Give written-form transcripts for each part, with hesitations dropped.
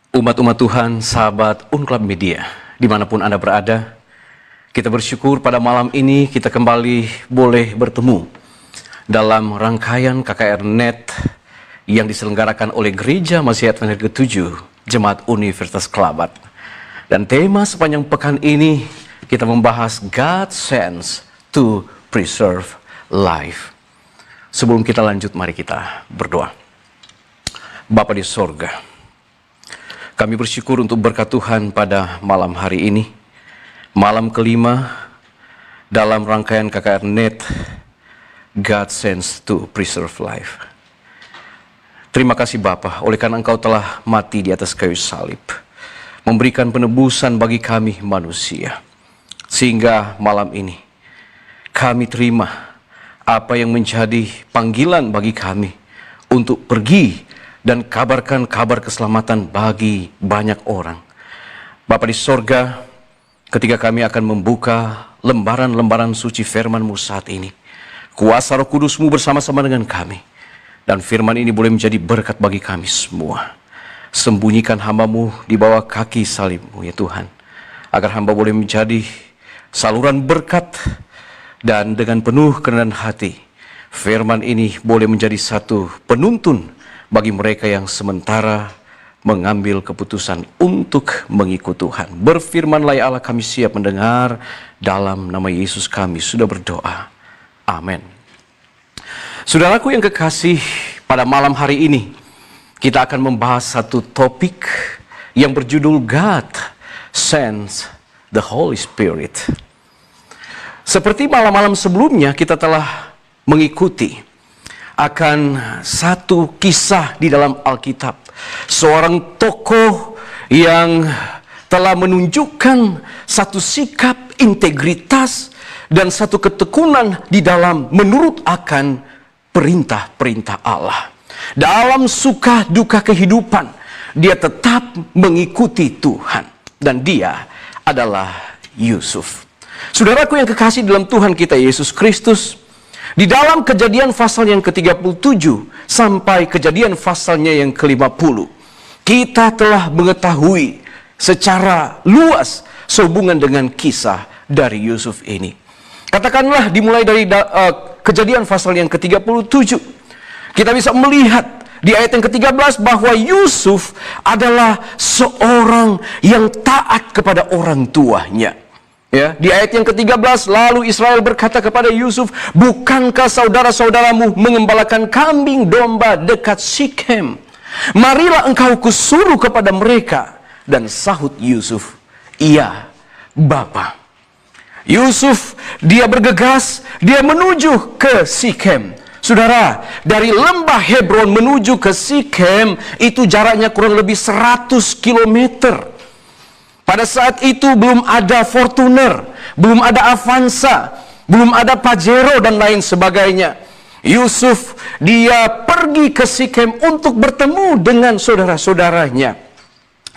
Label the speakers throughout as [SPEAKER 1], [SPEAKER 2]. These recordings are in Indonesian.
[SPEAKER 1] Umat-umat Tuhan, sahabat Unclub Media, dimanapun Anda berada, kita bersyukur pada malam ini kita kembali boleh bertemu dalam rangkaian KKR Net yang diselenggarakan oleh Gereja Masih Advent ke-7 Jemaat Universitas Kelabat. Dan tema sepanjang pekan ini kita membahas God sends to preserve life. Sebelum kita lanjut, mari kita berdoa. Bapa di sorga, kami bersyukur untuk berkat Tuhan pada malam hari ini, malam kelima dalam rangkaian KKR Net, God sends to preserve life. Terima kasih Bapa, oleh karena Engkau telah mati di atas kayu salib, memberikan penebusan bagi kami manusia. Sehingga malam ini kami terima apa yang menjadi panggilan bagi kami untuk pergi dan kabarkan kabar keselamatan bagi banyak orang. Bapa di sorga, ketika kami akan membuka lembaran-lembaran suci firman-Mu saat ini, kuasa Roh Kudus-Mu bersama-sama dengan kami, dan firman ini boleh menjadi berkat bagi kami semua. Sembunyikan hamba-Mu di bawah kaki salib-Mu ya Tuhan, agar hamba boleh menjadi saluran berkat, dan dengan penuh kerendahan hati, firman ini boleh menjadi satu penuntun bagi mereka yang sementara mengambil keputusan untuk mengikut Tuhan. Berfirmanlah ya Allah, kami siap mendengar. Dalam nama Yesus kami sudah berdoa. Amin. Saudaraku yang kekasih, pada malam hari ini kita akan membahas satu topik yang berjudul God sends the Holy Spirit. Seperti malam-malam sebelumnya kita telah mengikuti akan satu kisah di dalam Alkitab. Seorang tokoh yang telah menunjukkan satu sikap integritas dan satu ketekunan di dalam menurut akan perintah-perintah Allah. Dalam suka duka kehidupan, dia tetap mengikuti Tuhan. Dan dia adalah Yusuf. Saudaraku yang kekasih dalam Tuhan kita Yesus Kristus, di dalam Kejadian pasal yang ke-37 sampai Kejadian pasalnya yang ke-50, kita telah mengetahui secara luas sehubungan dengan kisah dari Yusuf ini. Katakanlah dimulai dari Kejadian pasal yang ke-37, kita bisa melihat di ayat yang ke-13 bahwa Yusuf adalah seorang yang taat kepada orang tuanya. Ya, di ayat yang ke-13, lalu Israel berkata kepada Yusuf, "Bukankah saudara-saudaramu mengembalakan kambing domba dekat Sikhem? Marilah engkau kusuruh kepada mereka." Dan sahut Yusuf, "Iya, Bapa." Yusuf, dia bergegas, dia menuju ke Sikhem. Saudara, dari lembah Hebron menuju ke Sikhem itu jaraknya kurang lebih 100 kilometer. Pada saat itu belum ada Fortuner, belum ada Avanza, belum ada Pajero dan lain sebagainya. Yusuf, dia pergi ke Sikhem untuk bertemu dengan saudara-saudaranya.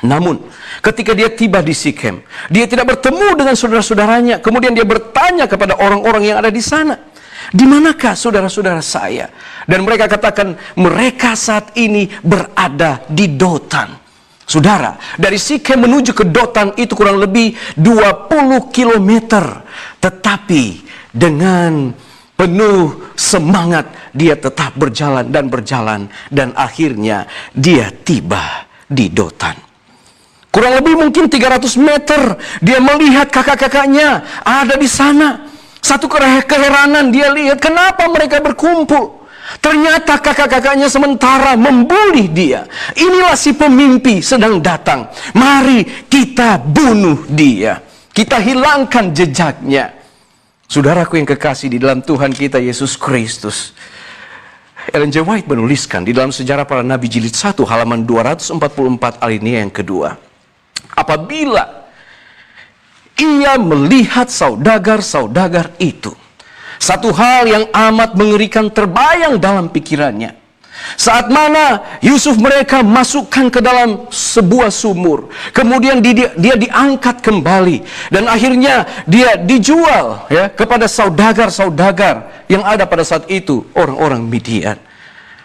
[SPEAKER 1] Namun, ketika dia tiba di Sikhem, dia tidak bertemu dengan saudara-saudaranya. Kemudian dia bertanya kepada orang-orang yang ada di sana, "Di manakah saudara-saudara saya?" Dan mereka katakan, "Mereka saat ini berada di Dotan." Saudara, dari Sikhem menuju ke Dotan itu kurang lebih 20 kilometer. Tetapi dengan penuh semangat dia tetap berjalan dan berjalan. Dan akhirnya dia tiba di Dotan. Kurang lebih mungkin 300 meter dia melihat kakak-kakaknya ada di sana. Satu keheranan dia lihat, kenapa mereka berkumpul? Ternyata kakak-kakaknya sementara membuli dia. Inilah si pemimpi sedang datang. Mari kita bunuh dia. Kita hilangkan jejaknya. Saudaraku yang kekasih di dalam Tuhan kita Yesus Kristus, Ellen G. White menuliskan di dalam Sejarah Para Nabi jilid 1 halaman 244 alinea yang kedua. Apabila ia melihat saudagar-saudagar itu, satu hal yang amat mengerikan terbayang dalam pikirannya. Saat mana Yusuf mereka masukkan ke dalam sebuah sumur, kemudian dia diangkat kembali, dan akhirnya dia dijual ya kepada saudagar-saudagar yang ada pada saat itu, orang-orang Midian.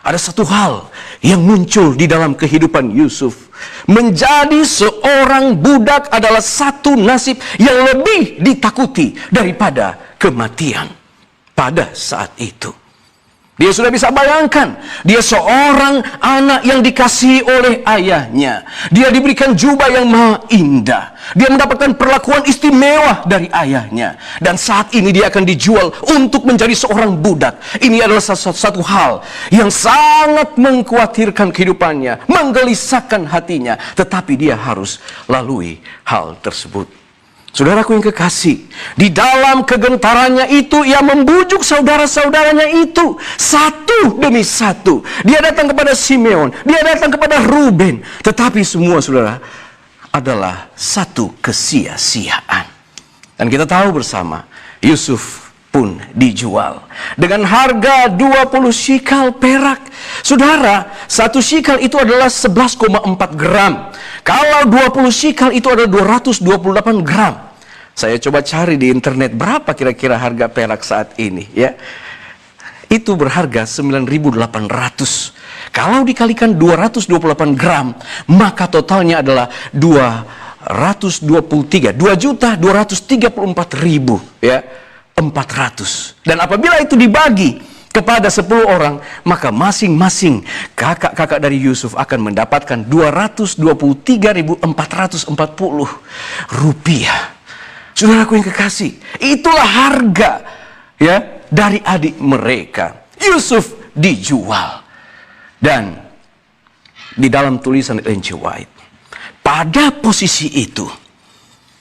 [SPEAKER 1] ada satu hal yang muncul di dalam kehidupan Yusuf. Menjadi seorang budak adalah satu nasib yang lebih ditakuti daripada kematian pada saat itu. Dia sudah bisa bayangkan, dia seorang anak yang dikasihi oleh ayahnya. Dia diberikan jubah yang maha indah. Dia mendapatkan perlakuan istimewa dari ayahnya. Dan saat ini dia akan dijual untuk menjadi seorang budak. Ini adalah satu hal yang sangat mengkhawatirkan kehidupannya, menggelisahkan hatinya. Tetapi dia harus lalui hal tersebut. Saudaraku yang kekasih, di dalam kegentarannya itu ia membujuk saudara-saudaranya itu satu demi satu. Dia datang kepada Simeon, dia datang kepada Ruben, tetapi semua saudara adalah satu kesia-siaan. Dan kita tahu bersama, Yusuf pun dijual dengan harga 20 shikal perak. Saudara, satu shikal itu adalah 11,4 gram. Kalau 20 shikal itu adalah 228 gram. Saya coba cari di internet berapa kira-kira harga perak saat ini, ya. Itu berharga 9.800. Kalau dikalikan 228 gram, maka totalnya adalah 2.234.000, ya, 400. Dan apabila itu dibagi kepada 10 orang, maka masing-masing kakak-kakak dari Yusuf akan mendapatkan 223.440 rupiah. Saudaraku yang kekasih, itulah harga, ya, dari adik mereka. Yusuf dijual. Dan di dalam tulisan Ellen G. White, pada posisi itu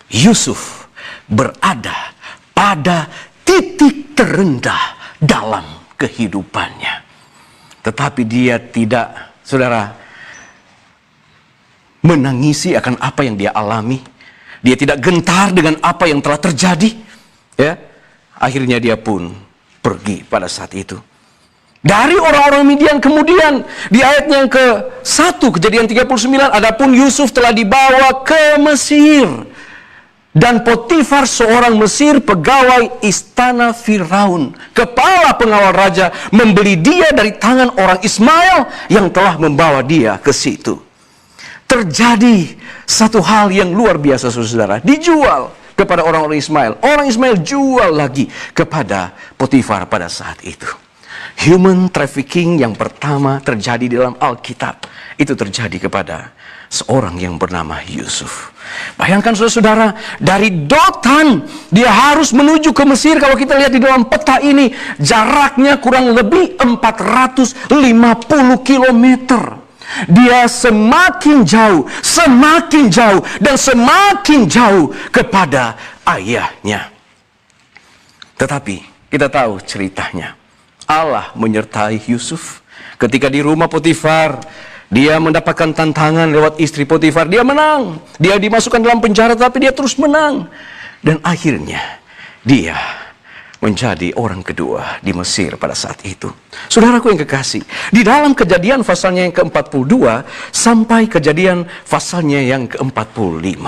[SPEAKER 1] Yusuf berada pada titik terendah dalam kehidupannya. Tetapi dia tidak, saudara, menangisi akan apa yang dia alami. Dia tidak gentar dengan apa yang telah terjadi, ya. Akhirnya dia pun pergi pada saat itu. Dari orang-orang Midian kemudian di ayatnya yang ke-1 Kejadian 39, adapun Yusuf telah dibawa ke Mesir. Dan Potifar seorang Mesir, pegawai istana Firaun, kepala pengawal raja, membeli dia dari tangan orang Ismail yang telah membawa dia ke situ. Terjadi satu hal yang luar biasa, saudara. Dijual kepada orang-orang Ismail. Orang Ismail jual lagi kepada Potifar pada saat itu. Human trafficking yang pertama terjadi di dalam Alkitab, itu terjadi kepada seorang yang bernama Yusuf. Bayangkan saudara-saudara, dari Dotan dia harus menuju ke Mesir. Kalau kita lihat di dalam peta ini, jaraknya kurang lebih 450 kilometer. Dia semakin jauh, dan semakin jauh kepada ayahnya. Tetapi kita tahu ceritanya. Allah menyertai Yusuf. Ketika di rumah Potifar, dia mendapatkan tantangan lewat istri Potifar. Dia menang. Dia dimasukkan dalam penjara, tapi dia terus menang. Dan akhirnya dia menjadi orang kedua di Mesir pada saat itu. Saudaraku yang kekasih, di dalam Kejadian pasalnya yang ke-42 sampai Kejadian pasalnya yang ke-45,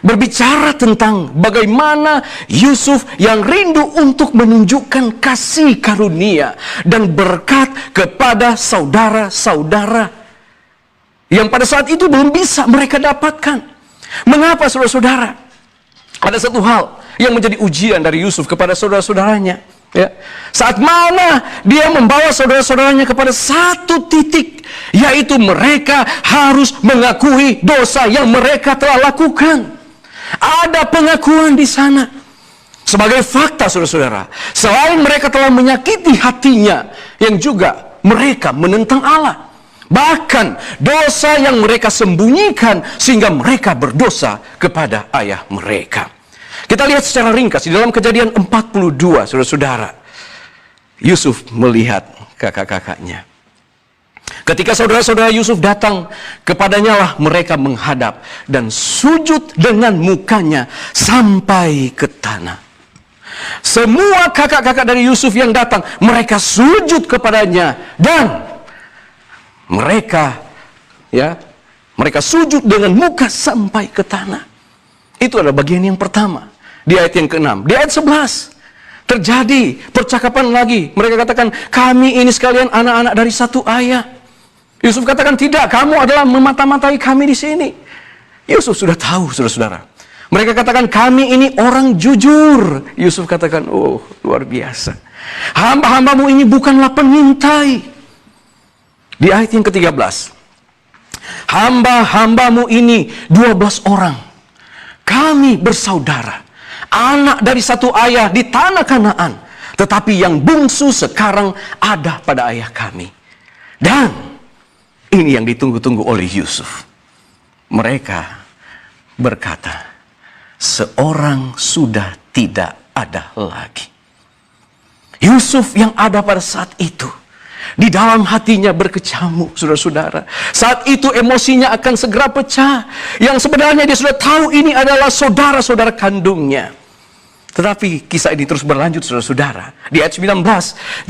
[SPEAKER 1] berbicara tentang bagaimana Yusuf yang rindu untuk menunjukkan kasih karunia dan berkat kepada saudara-saudara yang pada saat itu belum bisa mereka dapatkan. Mengapa, saudara-saudara? Ada satu hal yang menjadi ujian dari Yusuf kepada saudara-saudaranya, ya. Saat mana dia membawa saudara-saudaranya kepada satu titik, yaitu mereka harus mengakui dosa yang mereka telah lakukan. Ada pengakuan di sana. Sebagai fakta, saudara-saudara, selain mereka telah menyakiti hatinya, yang juga mereka menentang Allah. Bahkan dosa yang mereka sembunyikan sehingga mereka berdosa kepada ayah mereka. Kita lihat secara ringkas di dalam Kejadian 42, saudara-saudara. Yusuf melihat kakak-kakaknya. Ketika saudara-saudara Yusuf datang, kepadanya lah mereka menghadap dan sujud dengan mukanya sampai ke tanah. Semua kakak-kakak dari Yusuf yang datang, mereka sujud kepadanya dan mereka sujud dengan muka sampai ke tanah. Itu adalah bagian yang pertama. Di ayat yang ke-6, di ayat 11. Terjadi percakapan lagi. Mereka katakan, kami ini sekalian anak-anak dari satu ayah. Yusuf katakan, tidak, kamu adalah memata-matai kami di sini. Yusuf sudah tahu, saudara-saudara. Mereka katakan, kami ini orang jujur. Yusuf katakan, oh, luar biasa. Hamba-hambamu ini bukanlah pengintai. Di ayat yang ke-13. Hamba-hambamu ini 12 orang. Kami bersaudara. Anak dari satu ayah di tanah Kanaan. Tetapi yang bungsu sekarang ada pada ayah kami. Dan ini yang ditunggu-tunggu oleh Yusuf. Mereka berkata, seorang sudah tidak ada lagi. Yusuf yang ada pada saat itu, di dalam hatinya berkecamuk, saudara-saudara. Saat itu emosinya akan segera pecah. Yang sebenarnya dia sudah tahu ini adalah saudara-saudara kandungnya. Tetapi kisah ini terus berlanjut, saudara-saudara. Di ayat 19,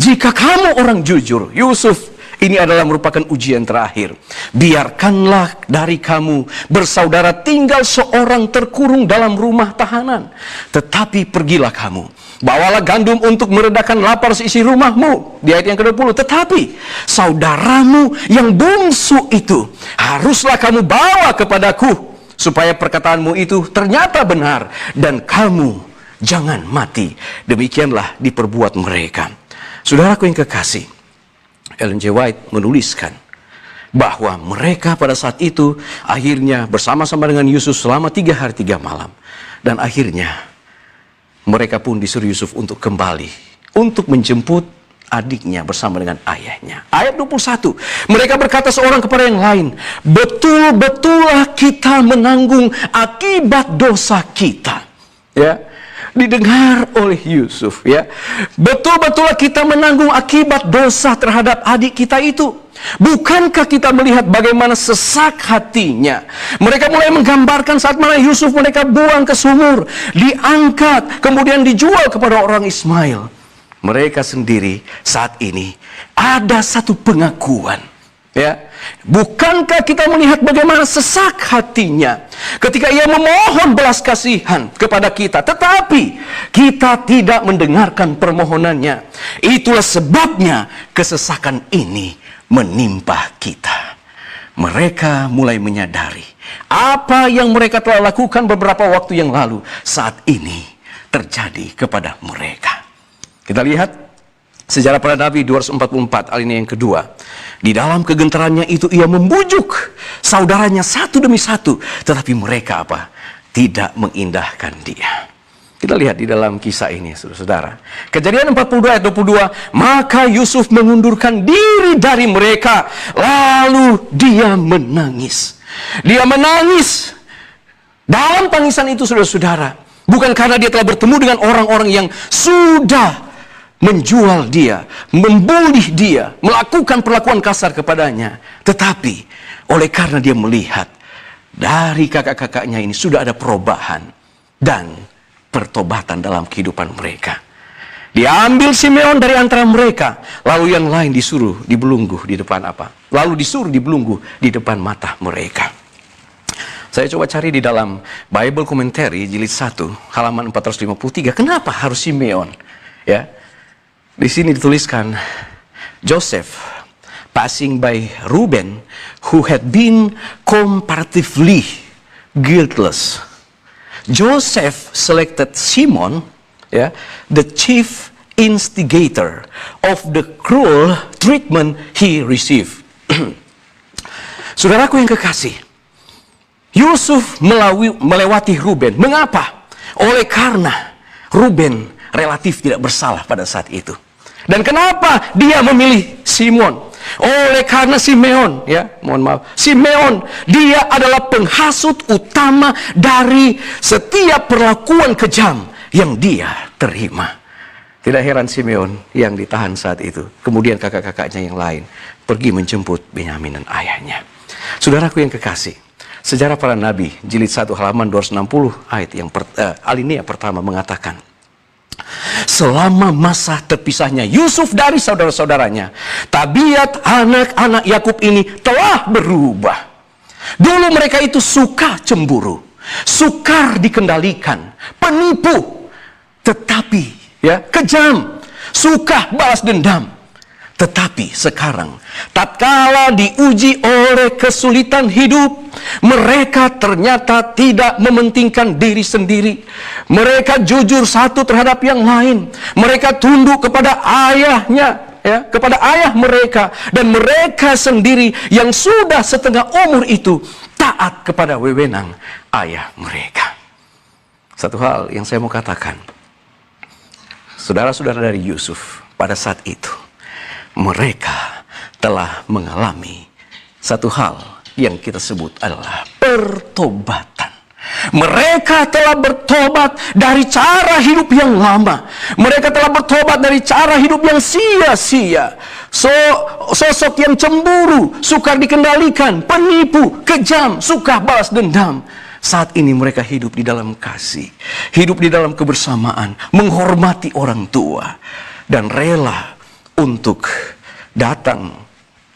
[SPEAKER 1] jika kamu orang jujur, Yusuf, ini adalah merupakan ujian terakhir. Biarkanlah dari kamu bersaudara tinggal seorang terkurung dalam rumah tahanan. Tetapi pergilah kamu, bawalah gandum untuk meredakan lapar seisi rumahmu. Di ayat yang ke-20, tetapi saudaramu yang bungsu itu haruslah kamu bawa kepadaku, supaya perkataanmu itu ternyata benar, dan kamu jangan mati. Demikianlah diperbuat mereka. Saudaraku yang kekasih, Ellen G. White menuliskan bahwa mereka pada saat itu akhirnya bersama-sama dengan Yusuf selama 3 hari 3 malam. Dan akhirnya mereka pun disuruh Yusuf untuk kembali, untuk menjemput adiknya bersama dengan ayahnya. Ayat 21, mereka berkata seorang kepada yang lain, betul-betullah kita menanggung akibat dosa kita. Ya, didengar oleh Yusuf, ya. Betul-betullah kita menanggung akibat dosa terhadap adik kita itu. Bukankah kita melihat bagaimana sesak hatinya? Mereka mulai menggambarkan saat mana Yusuf mereka buang ke sumur, diangkat, kemudian dijual kepada orang Ismail. Mereka sendiri saat ini ada satu pengakuan, ya. Bukankah kita melihat bagaimana sesak hatinya ketika ia memohon belas kasihan kepada kita, tetapi kita tidak mendengarkan permohonannya. Itulah sebabnya kesesakan ini menimpa kita. Mereka mulai menyadari apa yang mereka telah lakukan beberapa waktu yang lalu saat ini terjadi kepada mereka. Kita lihat Sejarah para Nabi 244, alinea yang kedua. Di dalam kegentarannya itu ia membujuk saudaranya satu demi satu. Tetapi mereka apa? Tidak mengindahkan dia. Kita lihat di dalam kisah ini, saudara-saudara. Kejadian 42 ayat 22. Maka Yusuf mengundurkan diri dari mereka. Lalu dia menangis. Dia menangis. Dalam tangisan itu, saudara-saudara, bukan karena dia telah bertemu dengan orang-orang yang sudah menjual dia, membuli dia, melakukan perlakuan kasar kepadanya. Tetapi oleh karena dia melihat dari kakak-kakaknya ini sudah ada perubahan dan pertobatan dalam kehidupan mereka. Dia ambil Simeon dari antara mereka, lalu yang lain disuruh dibelunggu di depan apa? Lalu disuruh dibelunggu di depan mata mereka. Saya coba cari di dalam Bible Commentary jilid 1 halaman 453. Kenapa harus Simeon? Ya. Di sini dituliskan, Joseph passing by Reuben who had been comparatively guiltless. Joseph selected Simon, the chief instigator of the cruel treatment he received. Saudaraku yang kekasih, Yusuf melewati Reuben. Mengapa? Oleh karena Reuben relatif tidak bersalah pada saat itu. Dan kenapa dia memilih Simon? Oleh karena Simeon, Simeon, dia adalah penghasut utama dari setiap perlakuan kejam yang dia terima. Tidak heran Simeon yang ditahan saat itu. Kemudian kakak-kakaknya yang lain pergi menjemput Benyamin dan ayahnya. Saudaraku yang kekasih, Sejarah para Nabi, jilid 1 halaman 260 ayat yang alinea pertama mengatakan, selama masa terpisahnya Yusuf dari saudara-saudaranya, tabiat anak-anak Yakub ini telah berubah. Dulu mereka itu suka cemburu, sukar dikendalikan, penipu. Tetapi ya, kejam, suka balas dendam. Tetapi sekarang, tatkala diuji oleh kesulitan hidup, mereka ternyata tidak mementingkan diri sendiri. Mereka jujur satu terhadap yang lain. Mereka tunduk kepada ayahnya, ya, kepada ayah mereka. Dan mereka sendiri yang sudah setengah umur itu taat kepada wewenang ayah mereka. Satu hal yang saya mau katakan, saudara-saudara dari Yusuf pada saat itu, mereka telah mengalami satu hal yang kita sebut adalah pertobatan. Mereka telah bertobat dari cara hidup yang lama. Mereka telah bertobat dari cara hidup yang sia-sia. Sosok yang cemburu, sukar dikendalikan, penipu, kejam, suka balas dendam. Saat ini mereka hidup di dalam kasih, hidup di dalam kebersamaan, menghormati orang tua, dan rela untuk datang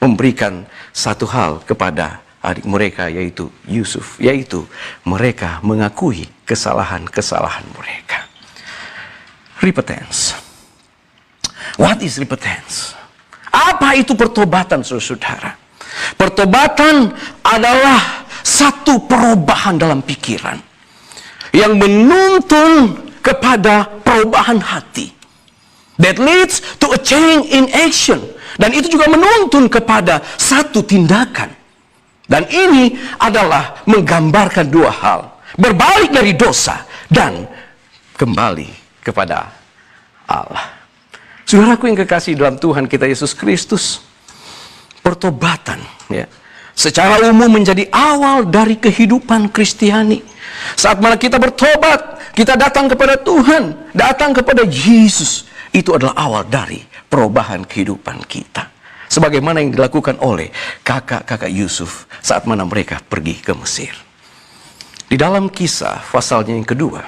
[SPEAKER 1] memberikan satu hal kepada adik mereka, yaitu Yusuf, yaitu mereka mengakui kesalahan-kesalahan mereka. Repentance. What is repentance? Apa itu pertobatan, saudara-saudara? Pertobatan adalah satu perubahan dalam pikiran yang menuntun kepada perubahan hati. That leads to a change in action. Dan itu juga menuntun kepada satu tindakan. Dan ini adalah menggambarkan dua hal. Berbalik dari dosa dan kembali kepada Allah. Saudaraku yang kekasih dalam Tuhan kita Yesus Kristus, pertobatan, ya, secara umum menjadi awal dari kehidupan Kristiani. Saat mana kita bertobat, kita datang kepada Tuhan, datang kepada Yesus. Itu adalah awal dari perubahan kehidupan kita. Sebagaimana yang dilakukan oleh kakak-kakak Yusuf saat mana mereka pergi ke Mesir. Di dalam Kisah pasalnya yang kedua,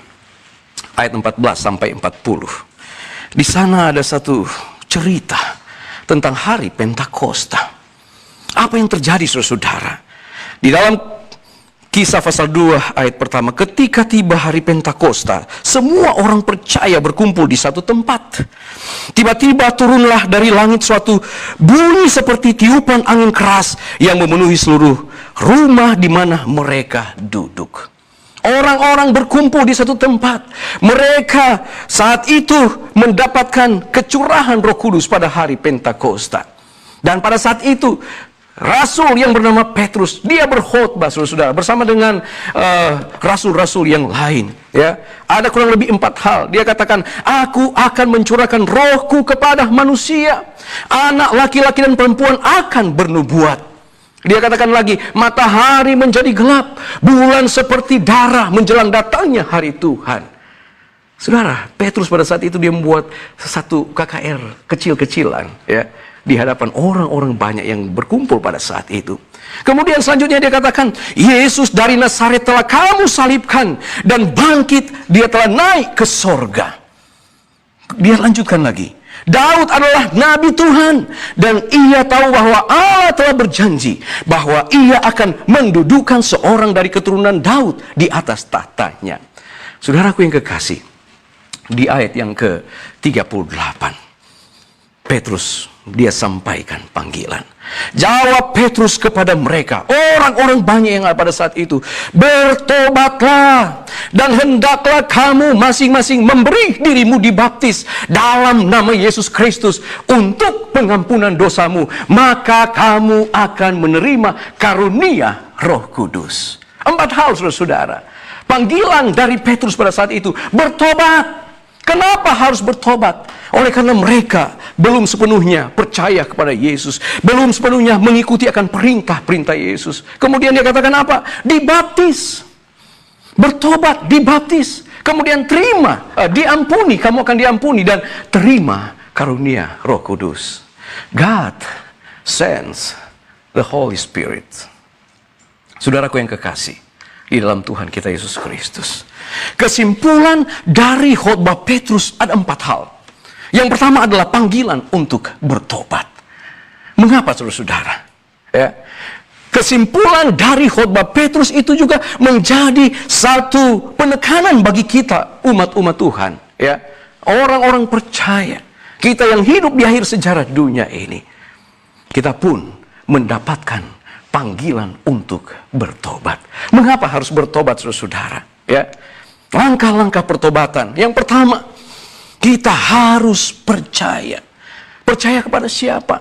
[SPEAKER 1] ayat 14 sampai 40. Di sana ada satu cerita tentang hari Pentakosta. Apa yang terjadi, saudara-saudara? Di dalam Kisah pasal 2 ayat pertama, ketika tiba hari Pentakosta, semua orang percaya berkumpul di satu tempat. Tiba-tiba turunlah dari langit suatu bunyi seperti tiupan angin keras yang memenuhi seluruh rumah di mana mereka duduk. Orang-orang berkumpul di satu tempat. Mereka saat itu mendapatkan kecurahan Roh Kudus pada hari Pentakosta. Dan pada saat itu, Rasul yang bernama Petrus, dia berkhotbah, saudara-saudara, bersama dengan rasul-rasul yang lain. Ya, ada kurang lebih 4 hal. Dia katakan, aku akan mencurahkan rohku kepada manusia. Anak laki-laki dan perempuan akan bernubuat. Dia katakan lagi, matahari menjadi gelap, bulan seperti darah menjelang datangnya hari Tuhan. Saudara, Petrus pada saat itu dia membuat satu KKR kecil-kecilan, ya, di hadapan orang-orang banyak yang berkumpul pada saat itu. Kemudian selanjutnya dia katakan, Yesus dari Nazaret telah kamu salibkan dan bangkit, dia telah naik ke sorga. Dia lanjutkan lagi, Daud adalah nabi Tuhan dan ia tahu bahwa Allah telah berjanji bahwa ia akan mendudukan seorang dari keturunan Daud di atas tahtanya. Saudaraku yang kekasih, di ayat yang ke-38, Petrus, dia sampaikan panggilan. Jawab Petrus kepada mereka, orang-orang banyak yang ada pada saat itu, bertobatlah dan hendaklah kamu masing-masing memberi dirimu dibaptis dalam nama Yesus Kristus untuk pengampunan dosamu, maka kamu akan menerima karunia Roh Kudus. 4 hal, saudara-saudara. Panggilan dari Petrus pada saat itu, bertobat. Kenapa harus bertobat? Oleh karena mereka belum sepenuhnya percaya kepada Yesus, belum sepenuhnya mengikuti akan perintah-perintah Yesus. Kemudian dia katakan apa? Dibaptis. Bertobat, dibaptis. Kemudian terima, diampuni, kamu akan diampuni, dan terima karunia Roh Kudus. God sends the Holy Spirit. Saudaraku yang kekasih di dalam Tuhan kita Yesus Kristus, kesimpulan dari khotbah Petrus ada 4 hal. Yang pertama adalah panggilan untuk bertobat. Mengapa, saudara-saudara? Ya. Kesimpulan dari khotbah Petrus itu juga menjadi satu penekanan bagi kita, umat-umat Tuhan. Ya. orang-orang percaya, kita yang hidup di akhir sejarah dunia ini, kita pun mendapatkan panggilan untuk bertobat. Mengapa harus bertobat, saudara? Ya, langkah-langkah pertobatan. Yang pertama, kita harus percaya. Percaya kepada siapa?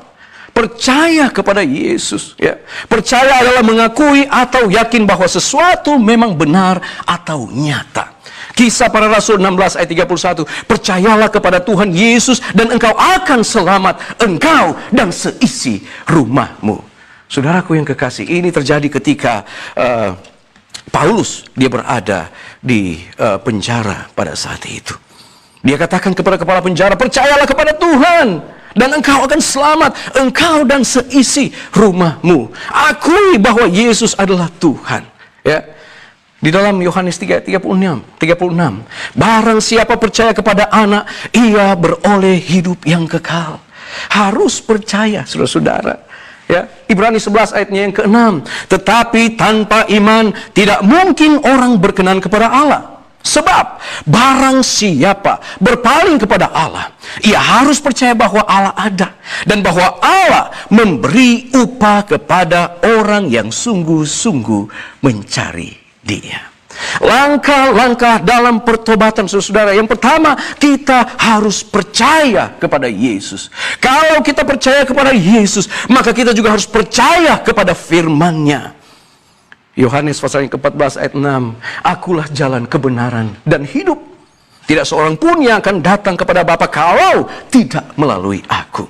[SPEAKER 1] Percaya kepada Yesus. Ya. Percaya adalah mengakui atau yakin bahwa sesuatu memang benar atau nyata. Kisah Para Rasul 16 ayat 31. Percayalah kepada Tuhan Yesus dan engkau akan selamat, engkau dan seisi rumahmu. Saudaraku yang kekasih, ini terjadi ketika Paulus dia berada di penjara pada saat itu. Dia katakan kepada kepala penjara, percayalah kepada Tuhan dan engkau akan selamat, engkau dan seisi rumahmu. Akui bahwa Yesus adalah Tuhan. Ya. Di dalam Yohanes 3:36, barang siapa percaya kepada anak, ia beroleh hidup yang kekal. Harus percaya, saudara-saudara. Ya, Ibrani 11 ayatnya yang ke-6. Tetapi tanpa iman tidak mungkin orang berkenan kepada Allah. Sebab barang siapa berpaling kepada Allah, ia harus percaya bahwa Allah ada dan bahwa Allah memberi upah kepada orang yang sungguh-sungguh mencari Dia. Langkah-langkah dalam pertobatan, saudara. Yang pertama, kita harus percaya kepada Yesus. Kalau kita percaya kepada Yesus, maka kita juga harus percaya kepada firman-Nya. Yohanes pasal yang ke-14 ayat 6. Akulah jalan kebenaran dan hidup. Tidak seorang pun yang akan datang kepada Bapa kalau tidak melalui aku.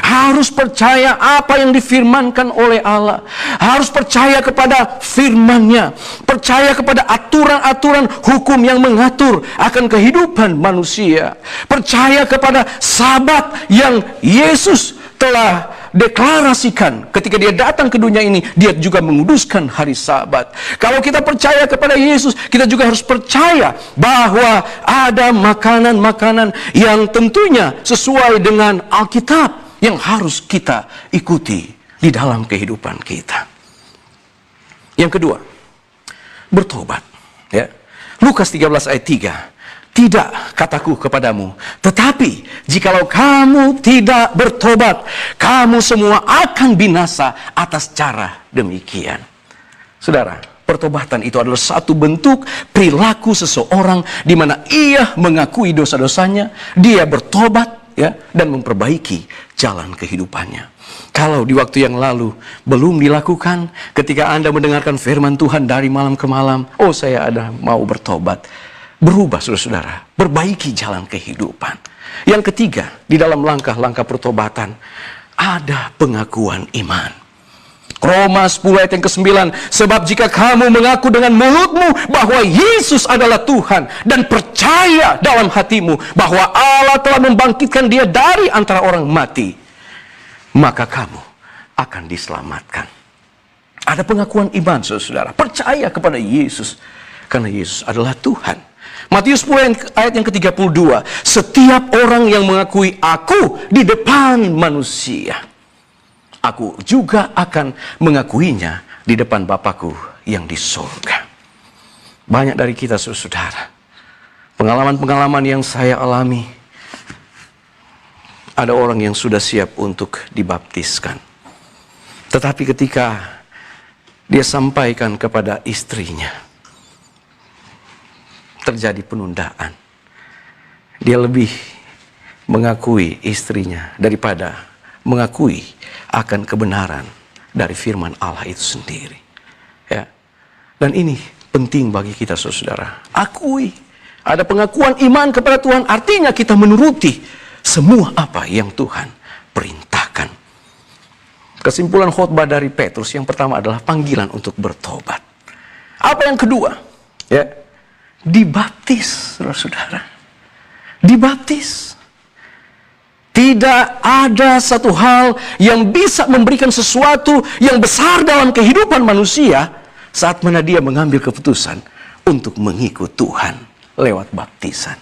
[SPEAKER 1] Harus percaya apa yang difirmankan oleh Allah. Harus percaya kepada firman-Nya. Percaya kepada aturan-aturan hukum yang mengatur akan kehidupan manusia. Percaya kepada Sabat yang Yesus telah deklarasikan ketika Dia datang ke dunia ini. Dia juga menguduskan hari Sabat. Kalau kita percaya kepada Yesus, kita juga harus percaya bahwa ada makanan-makanan yang tentunya sesuai dengan Alkitab yang harus kita ikuti di dalam kehidupan kita. Yang kedua, bertobat. Ya. Lukas 13 ayat 3. Tidak, kataku kepadamu, tetapi jikalau kamu tidak bertobat, kamu semua akan binasa atas cara demikian. Saudara, pertobatan itu adalah satu bentuk perilaku seseorang di mana ia mengakui dosa-dosanya, dia bertobat, ya, dan memperbaiki jalan kehidupannya. Kalau di waktu yang lalu belum dilakukan, ketika Anda mendengarkan firman Tuhan dari malam ke malam, oh saya ada mau bertobat, berubah saudara-saudara, perbaiki jalan kehidupan. Yang ketiga, di dalam langkah-langkah pertobatan, ada pengakuan iman. Roma 10 ayat yang ke-9, sebab jika kamu mengaku dengan mulutmu bahwa Yesus adalah Tuhan dan percaya dalam hatimu bahwa Allah telah membangkitkan Dia dari antara orang mati, maka kamu akan diselamatkan. Ada pengakuan iman, saudara. Percaya kepada Yesus karena Yesus adalah Tuhan. Matius 10 ayat yang ke-32, setiap orang yang mengakui aku di depan manusia, aku juga akan mengakuinya di depan Bapakku yang di surga. Banyak dari kita, saudara, pengalaman-pengalaman yang saya alami, ada orang yang sudah siap untuk dibaptiskan. Tetapi ketika dia sampaikan kepada istrinya, terjadi penundaan. Dia lebih mengakui istrinya daripada mengakui akan kebenaran dari firman Allah itu sendiri. Ya. Dan ini penting bagi kita, saudara. Akui. Ada pengakuan iman kepada Tuhan, artinya kita menuruti semua apa yang Tuhan perintahkan. Kesimpulan khotbah dari Petrus yang pertama adalah panggilan untuk bertobat. Apa yang kedua? Ya. Dibaptis, saudara. Dibaptis. Tidak ada satu hal yang bisa memberikan sesuatu yang besar dalam kehidupan manusia saat mana dia mengambil keputusan untuk mengikut Tuhan lewat baptisan.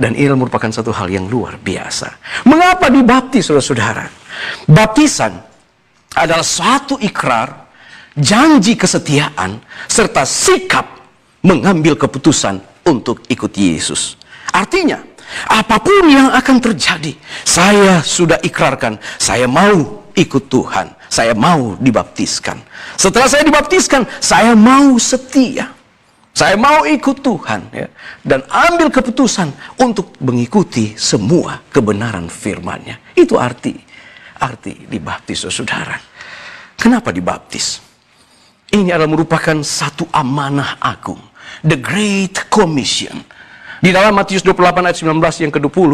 [SPEAKER 1] Dan ini merupakan satu hal yang luar biasa. Mengapa dibaptis, saudara? Baptisan adalah suatu ikrar, janji kesetiaan, serta sikap mengambil keputusan untuk ikut Yesus. Artinya, Apapun yang akan terjadi, saya sudah ikrarkan, saya mau ikut Tuhan, saya mau dibaptiskan. Setelah saya dibaptiskan, saya mau setia, saya mau ikut Tuhan, ya, dan ambil keputusan untuk mengikuti semua kebenaran firman-Nya. Itu arti dibaptis, saudara. Kenapa dibaptis? Ini adalah merupakan satu amanah agung, the Great Commission. Di dalam Matius 28 ayat 19 yang ke-20,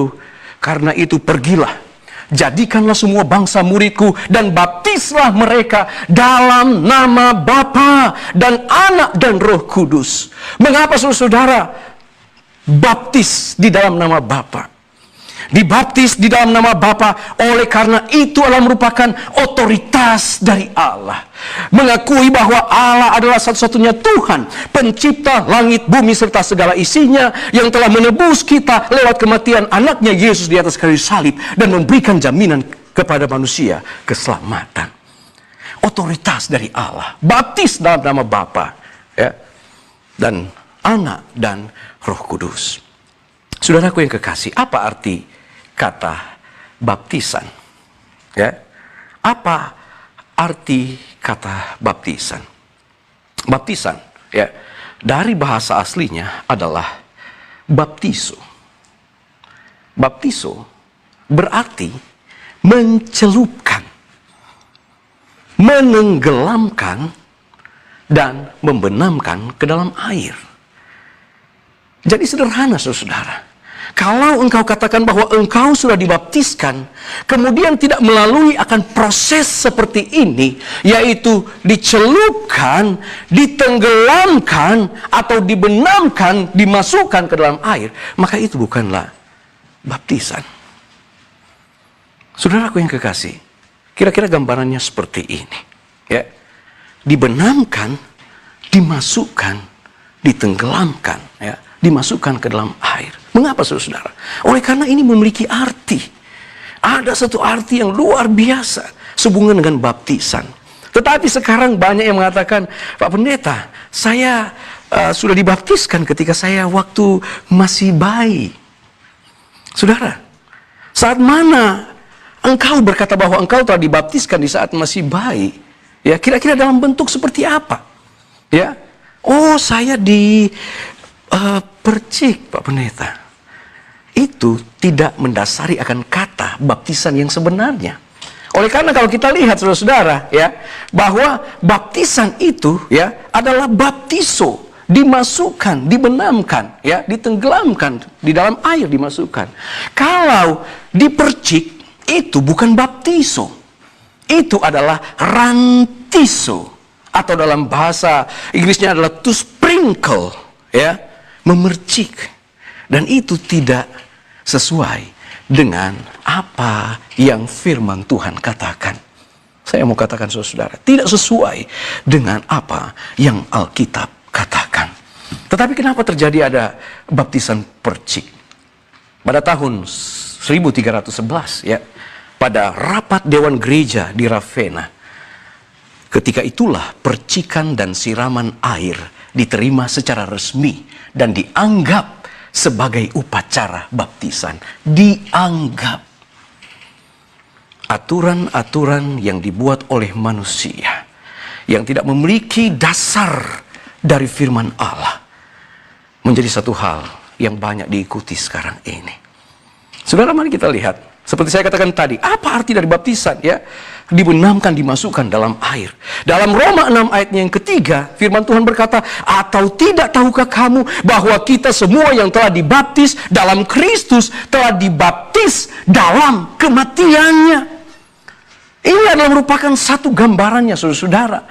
[SPEAKER 1] karena itu pergilah, jadikanlah semua bangsa muridku, dan baptislah mereka dalam nama Bapa dan Anak dan Roh Kudus. Mengapa saudara baptis di dalam nama Bapa? Dibaptis di dalam nama Bapa oleh karena itu adalah merupakan otoritas dari Allah. Mengakui bahwa Allah adalah satu-satunya Tuhan, pencipta langit, bumi, serta segala isinya, yang telah menebus kita lewat kematian anaknya Yesus di atas kayu salib, dan memberikan jaminan kepada manusia keselamatan. Otoritas dari Allah. Baptis dalam nama Bapa, ya, dan Anak dan Roh Kudus. Saudaraku yang kekasih, apa arti kata baptisan? Ya, apa arti kata baptisan? Baptisan, ya, dari bahasa aslinya adalah baptiso. Baptiso berarti mencelupkan, menenggelamkan, dan membenamkan ke dalam air. Jadi sederhana, saudara. Kalau engkau katakan bahwa engkau sudah dibaptiskan, kemudian tidak melalui akan proses seperti ini, yaitu dicelupkan, ditenggelamkan, atau dibenamkan, dimasukkan ke dalam air, maka itu bukanlah baptisan. Saudaraku yang kekasih, kira-kira gambarannya seperti ini, ya. Dibenamkan, dimasukkan, ditenggelamkan, ya, dimasukkan ke dalam air. Mengapa saudara? Oleh karena ini memiliki arti. Ada satu arti yang luar biasa sehubungan dengan baptisan. Tetapi sekarang banyak yang mengatakan, Pak Pendeta, saya sudah dibaptiskan ketika saya waktu masih bayi. Saudara, saat mana engkau berkata bahwa engkau telah dibaptiskan di saat masih bayi? Ya, kira-kira dalam bentuk seperti apa? Ya, oh saya percik, Pak Pendeta. Itu tidak mendasari akan kata baptisan yang sebenarnya. Oleh karena kalau kita lihat saudara-saudara, ya, bahwa baptisan itu, ya, adalah baptiso, dimasukkan, dibenamkan, ya, ditenggelamkan di dalam air, dimasukkan. Kalau dipercik itu bukan baptiso. Itu adalah rantiso, atau dalam bahasa Inggrisnya adalah to sprinkle, ya, memercik. Dan itu tidak sesuai dengan apa yang firman Tuhan katakan. Saya mau katakan saudara, tidak sesuai dengan apa yang Alkitab katakan. Tetapi kenapa terjadi ada baptisan percik? Pada tahun 1311, ya, pada rapat Dewan Gereja di Ravenna, ketika itulah percikan dan siraman air diterima secara resmi dan dianggap sebagai upacara baptisan. Dianggap. Aturan-aturan yang dibuat oleh manusia, yang tidak memiliki dasar dari firman Allah, menjadi satu hal yang banyak diikuti sekarang ini. Saudara, mari kita lihat. Seperti saya katakan tadi, apa arti dari baptisan? Ya, dibenamkan, dimasukkan dalam air. Dalam Roma 6 ayatnya yang ketiga, firman Tuhan berkata, atau tidak tahukah kamu bahwa kita semua yang telah dibaptis dalam Kristus telah dibaptis dalam kematiannya. Ini adalah merupakan satu gambarannya, saudara-saudara.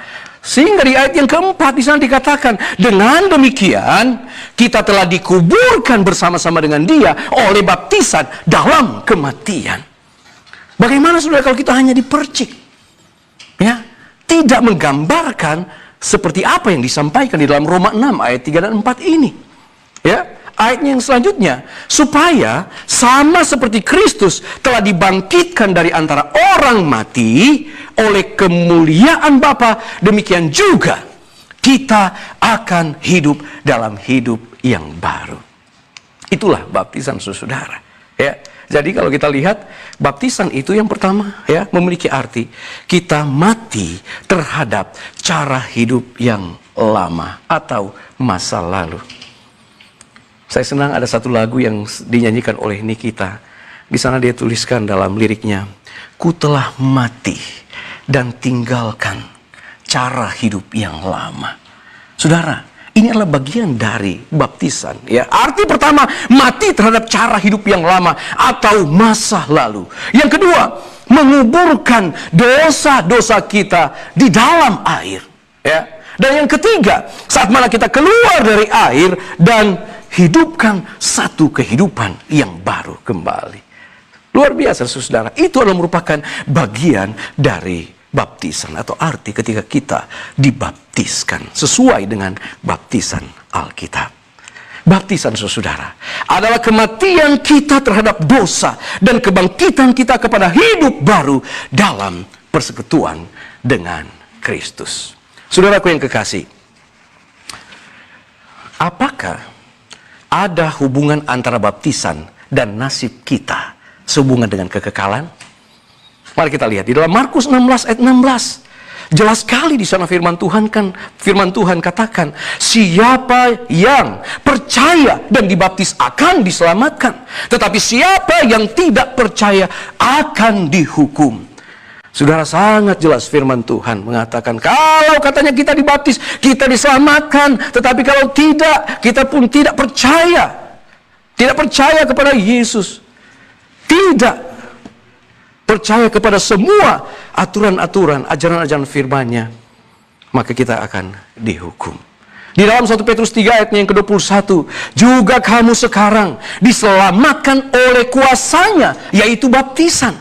[SPEAKER 1] Sehingga di ayat yang keempat di sana dikatakan, dengan demikian kita telah dikuburkan bersama-sama dengan Dia oleh baptisan dalam kematian. Bagaimana saudara kalau kita hanya dipercik? Ya, tidak menggambarkan seperti apa yang disampaikan di dalam Roma 6 ayat 3 dan 4 ini. Ya, ayatnya yang selanjutnya, supaya sama seperti Kristus telah dibangkitkan dari antara orang mati oleh kemuliaan Bapa, demikian juga kita akan hidup dalam hidup yang baru. Itulah baptisan saudara. Ya. Jadi kalau kita lihat baptisan itu yang pertama ya memiliki arti kita mati terhadap cara hidup yang lama atau masa lalu. Saya senang ada satu lagu yang dinyanyikan oleh Nikita. Di sana dia tuliskan dalam liriknya, ku telah mati dan tinggalkan cara hidup yang lama. Saudara, ini adalah bagian dari baptisan. Ya, arti pertama, mati terhadap cara hidup yang lama atau masa lalu. Yang kedua, menguburkan dosa-dosa kita di dalam air. Ya. Dan yang ketiga, saat mana kita keluar dari air dan hidupkan satu kehidupan yang baru kembali. Luar biasa, saudara. Itu adalah merupakan bagian dari baptisan atau arti ketika kita dibaptiskan sesuai dengan baptisan Alkitab. Baptisan saudara adalah kematian kita terhadap dosa dan kebangkitan kita kepada hidup baru dalam persekutuan dengan Kristus. Saudaraku yang kekasih, apakah ada hubungan antara baptisan dan nasib kita sehubungan dengan kekekalan? Mari kita lihat di dalam Markus 16 ayat 16. Jelas sekali di sana firman Tuhan katakan, siapa yang percaya dan dibaptis akan diselamatkan, tetapi siapa yang tidak percaya akan dihukum. Saudara, sangat jelas firman Tuhan mengatakan, kalau katanya kita dibaptis, kita diselamatkan, tetapi kalau tidak, kita pun tidak percaya. Tidak percaya kepada Yesus. Tidak percaya kepada semua aturan-aturan, ajaran-ajaran firman-Nya, maka kita akan dihukum. Di dalam 1 Petrus 3 ayatnya yang ke-21, juga kamu sekarang diselamatkan oleh kuasanya, yaitu baptisan.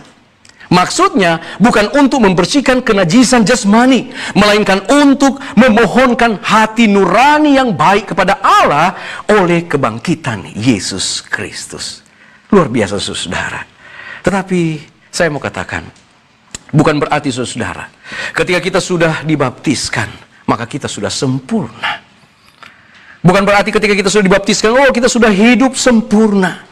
[SPEAKER 1] Maksudnya bukan untuk membersihkan kenajisan jasmani, melainkan untuk memohonkan hati nurani yang baik kepada Allah oleh kebangkitan Yesus Kristus. Luar biasa, saudara. Tetapi saya mau katakan, bukan berarti saudara, ketika kita sudah dibaptiskan, maka kita sudah sempurna. Bukan berarti ketika kita sudah dibaptiskan, oh kita sudah hidup sempurna.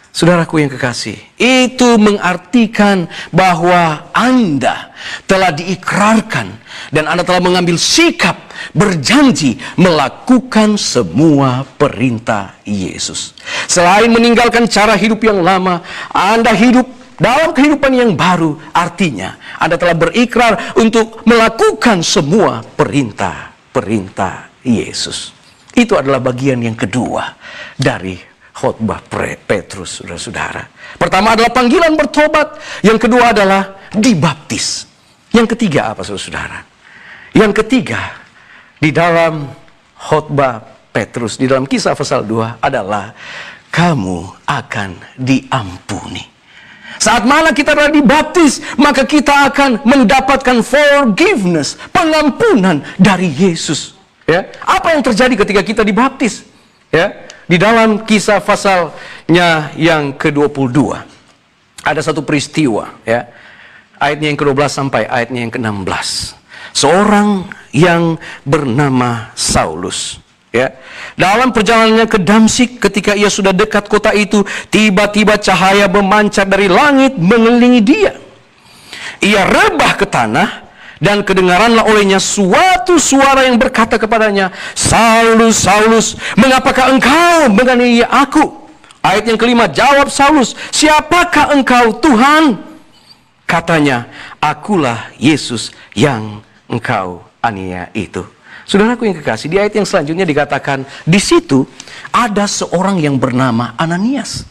[SPEAKER 1] Saudaraku yang kekasih, itu mengartikan bahwa Anda telah diikrarkan dan Anda telah mengambil sikap berjanji melakukan semua perintah Yesus. Selain meninggalkan cara hidup yang lama, Anda hidup dalam kehidupan yang baru, artinya Anda telah berikrar untuk melakukan semua perintah Yesus. Itu adalah bagian yang kedua dari khotbah Petrus, saudara-saudara. Pertama adalah panggilan bertobat, yang kedua adalah dibaptis. Yang ketiga apa, saudara-saudara? Yang ketiga di dalam khotbah Petrus, di dalam Kisah pasal 2 adalah kamu akan diampuni. Saat mana kita telah dibaptis, maka kita akan mendapatkan forgiveness, pengampunan dari Yesus. Ya, apa yang terjadi ketika kita dibaptis? Ya, di dalam Kisah pasalnya yang ke-22 ada satu peristiwa. Ya, ayatnya yang ke-12 sampai ayatnya yang ke-16. Seorang yang bernama Saulus. Ya, dalam perjalanannya ke Damsyik, ketika ia sudah dekat kota itu, tiba-tiba cahaya memancar dari langit mengelilingi dia. Ia rebah ke tanah dan kedengaranlah olehnya suatu suara yang berkata kepadanya, Saulus, Saulus, mengapakah engkau menganiaya aku? Ayat yang kelima, jawab Saulus, siapakah engkau, Tuhan? Katanya, akulah Yesus yang engkau aniaya itu. Saudaraku yang kekasih, di ayat yang selanjutnya dikatakan, di situ ada seorang yang bernama Ananias.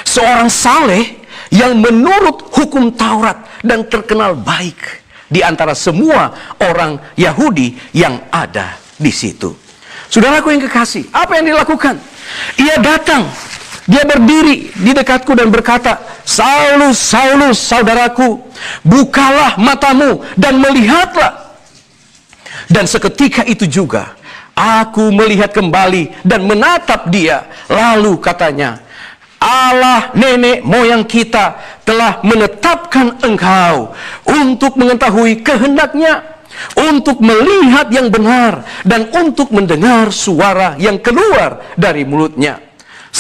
[SPEAKER 1] Seorang saleh yang menurut hukum Taurat dan terkenal baik di antara semua orang Yahudi yang ada di situ. Saudaraku yang kekasih, apa yang dilakukan? Ia datang, dia berdiri di dekatku dan berkata, Saulus, Saulus, saudaraku, bukalah matamu dan melihatlah. Dan seketika itu juga aku melihat kembali dan menatap dia. Lalu katanya, Allah nenek moyang kita telah menetapkan engkau untuk mengetahui kehendaknya, untuk melihat yang benar, dan untuk mendengar suara yang keluar dari mulutnya.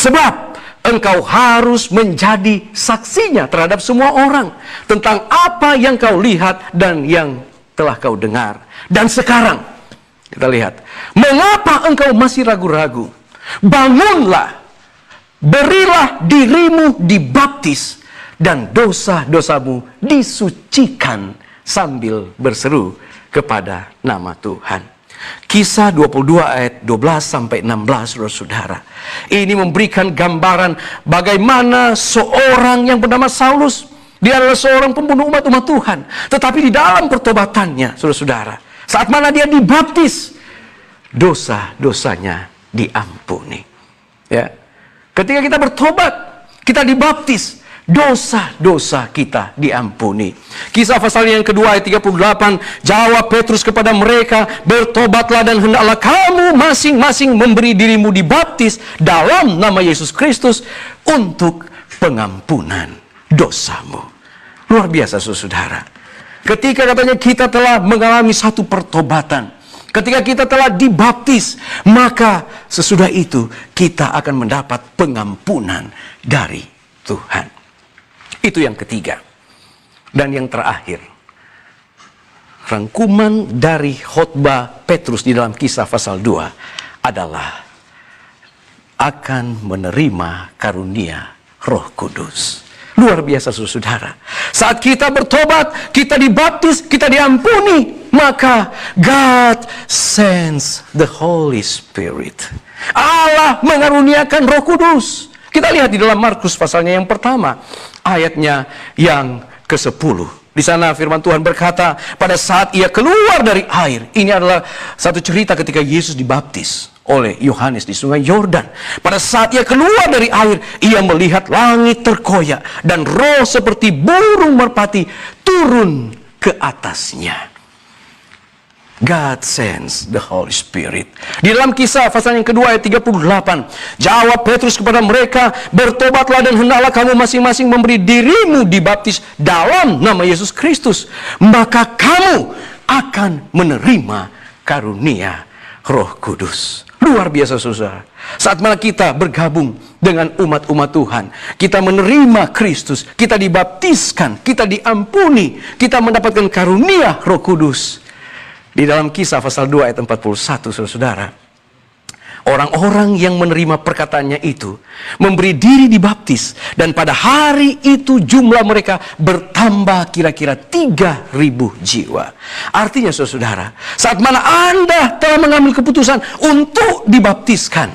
[SPEAKER 1] Sebab engkau harus menjadi saksinya terhadap semua orang tentang apa yang kau lihat dan yang telah kau dengar. Dan sekarang kita lihat, mengapa engkau masih ragu-ragu? Bangunlah, berilah dirimu dibaptis, dan dosa-dosamu disucikan sambil berseru kepada nama Tuhan. Kisah 22 ayat 12 sampai 16, saudara. Ini memberikan gambaran bagaimana seorang yang bernama Saulus, dia adalah seorang pembunuh umat Tuhan, tetapi di dalam pertobatannya, saudara-saudara, saat mana dia dibaptis, dosa-dosanya diampuni. Ya. Ketika kita bertobat, kita dibaptis, dosa-dosa kita diampuni. Kisah pasal yang kedua ayat 38, jawab Petrus kepada mereka, bertobatlah dan hendaklah kamu masing-masing memberi dirimu dibaptis dalam nama Yesus Kristus untuk pengampunan dosamu. Luar biasa, saudara. Ketika katanya kita telah mengalami satu pertobatan, ketika kita telah dibaptis, maka sesudah itu kita akan mendapat pengampunan dari Tuhan. Itu yang ketiga. Dan yang terakhir, rangkuman dari khotbah Petrus di dalam Kisah pasal 2 adalah akan menerima karunia Roh Kudus. Luar biasa, saudara. Saat kita bertobat, kita dibaptis, kita diampuni, maka God sends the Holy Spirit. Allah mengaruniakan Roh Kudus. Kita lihat di dalam Markus pasalnya yang pertama, ayatnya yang ke-10. Di sana firman Tuhan berkata, pada saat ia keluar dari air, ini adalah satu cerita ketika Yesus dibaptis oleh Yohanes di sungai Yordan. Pada saat ia keluar dari air, ia melihat langit terkoyak dan roh seperti burung merpati turun ke atasnya. God sends the Holy Spirit. Di dalam Kisah pasal yang kedua ayat 38, jawab Petrus kepada mereka, bertobatlah dan hendaklah kamu masing-masing memberi dirimu dibaptis dalam nama Yesus Kristus, maka kamu akan menerima karunia Roh Kudus. Luar biasa, saudara. Saat mana kita bergabung dengan umat-umat Tuhan, kita menerima Kristus, kita dibaptiskan, kita diampuni, kita mendapatkan karunia Roh Kudus. Di dalam Kisah pasal 2 ayat 41, saudara, orang-orang yang menerima perkataannya itu memberi diri dibaptis, dan pada hari itu jumlah mereka bertambah kira-kira 3.000 jiwa. Artinya, saudara, saat mana Anda telah mengambil keputusan untuk dibaptiskan,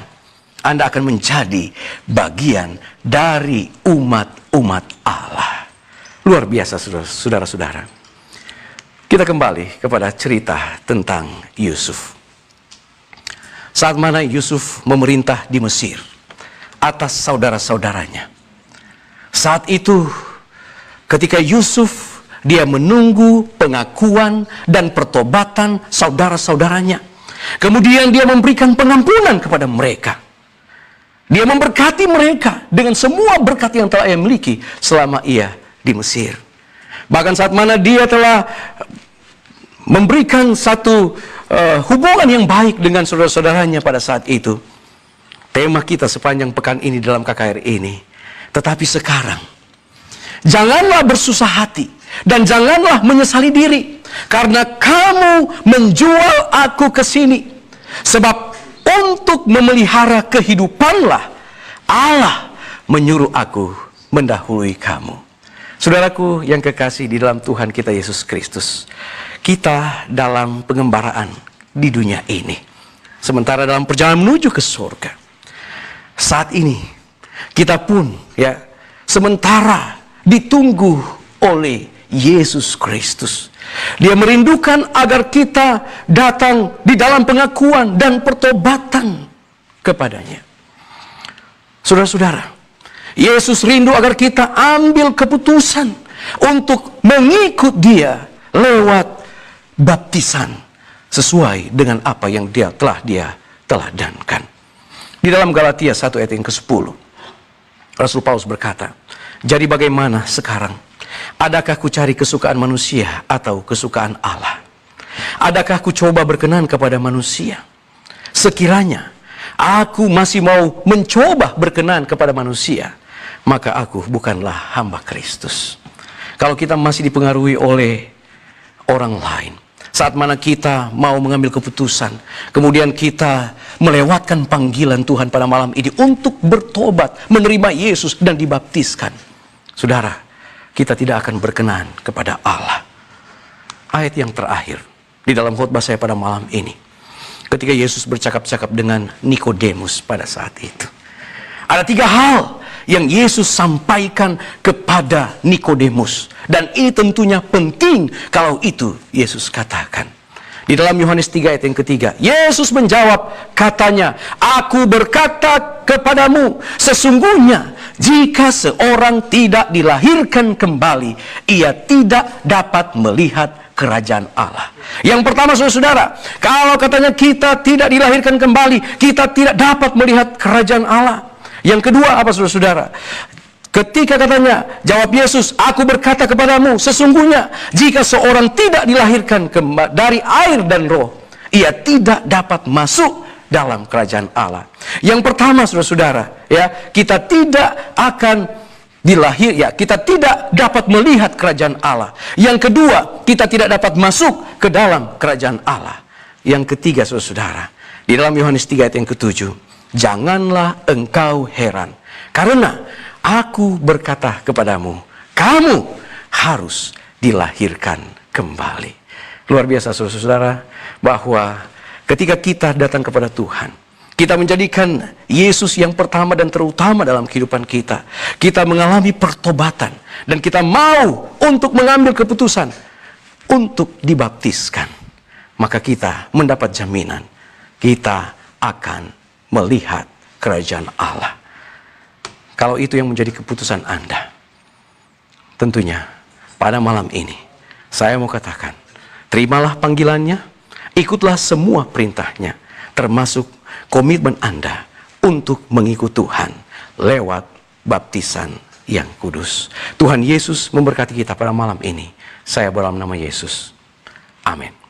[SPEAKER 1] Anda akan menjadi bagian dari umat-umat Allah. Luar biasa, saudara-saudara. Kita kembali kepada cerita tentang Yusuf. Saat mana Yusuf memerintah di Mesir atas saudara-saudaranya. Saat itu ketika Yusuf dia menunggu pengakuan dan pertobatan saudara-saudaranya. Kemudian dia memberikan pengampunan kepada mereka. Dia memberkati mereka dengan semua berkat yang telah ia miliki selama ia di Mesir. Bahkan saat mana dia telah memberikan satu hubungan yang baik dengan saudara-saudaranya pada saat itu. Tema kita sepanjang pekan ini dalam KKR ini. Tetapi sekarang, janganlah bersusah hati dan janganlah menyesali diri, karena kamu menjual aku ke sini. Sebab untuk memelihara kehidupanlah Allah menyuruh aku mendahului kamu. Saudaraku yang kekasih di dalam Tuhan kita Yesus Kristus, kita dalam pengembaraan di dunia ini, sementara dalam perjalanan menuju ke surga. Saat ini kita pun sementara ditunggu oleh Yesus Kristus. Dia merindukan agar kita datang di dalam pengakuan dan pertobatan kepadanya. Saudara-saudara, Yesus rindu agar kita ambil keputusan untuk mengikut Dia lewat baptisan sesuai dengan apa yang Dia teladankan. Di dalam Galatia 1 ayat yang ke-10, Rasul Paulus berkata, jadi bagaimana sekarang? Adakah ku cari kesukaan manusia atau kesukaan Allah? Adakah ku coba berkenan kepada manusia? Sekiranya aku masih mau mencoba berkenan kepada manusia, maka aku bukanlah hamba Kristus. Kalau kita masih dipengaruhi oleh orang lain, saat mana kita mau mengambil keputusan, kemudian kita melewatkan panggilan Tuhan pada malam ini untuk bertobat, menerima Yesus dan dibaptiskan, saudara, kita tidak akan berkenan kepada Allah. Ayat yang terakhir di dalam khotbah saya pada malam ini, ketika Yesus bercakap-cakap dengan Nikodemus pada saat itu, ada 3 hal yang Yesus sampaikan kepada Nikodemus, dan ini tentunya penting kalau itu Yesus katakan. Di dalam Yohanes 3 ayat yang ketiga, Yesus menjawab, katanya, aku berkata kepadamu, sesungguhnya jika seorang tidak dilahirkan kembali, ia tidak dapat melihat kerajaan Allah. Yang pertama, saudara-saudara, kalau katanya kita tidak dilahirkan kembali, kita tidak dapat melihat kerajaan Allah. Yang kedua apa, saudara-saudara? Ketika katanya, jawab Yesus, aku berkata kepadamu, sesungguhnya jika seorang tidak dilahirkan dari air dan roh, ia tidak dapat masuk dalam kerajaan Allah. Yang pertama, saudara-saudara, ya, kita tidak akan kita tidak dapat melihat kerajaan Allah. Yang kedua, kita tidak dapat masuk ke dalam kerajaan Allah. Yang ketiga, saudara-saudara, di dalam Yohanes 3 ayat yang ke-7, janganlah engkau heran, karena aku berkata kepadamu, kamu harus dilahirkan kembali. Luar biasa, saudara-saudara, bahwa ketika kita datang kepada Tuhan, kita menjadikan Yesus yang pertama dan terutama dalam kehidupan kita. Kita mengalami pertobatan, dan kita mau untuk mengambil keputusan untuk dibaptiskan. Maka kita mendapat jaminan, kita akan melihat kerajaan Allah. Kalau itu yang menjadi keputusan Anda, tentunya pada malam ini saya mau katakan, terimalah panggilannya, ikutlah semua perintahnya, termasuk komitmen Anda untuk mengikut Tuhan lewat baptisan yang kudus. Tuhan Yesus memberkati kita pada malam ini. Saya dalam nama Yesus. Amin.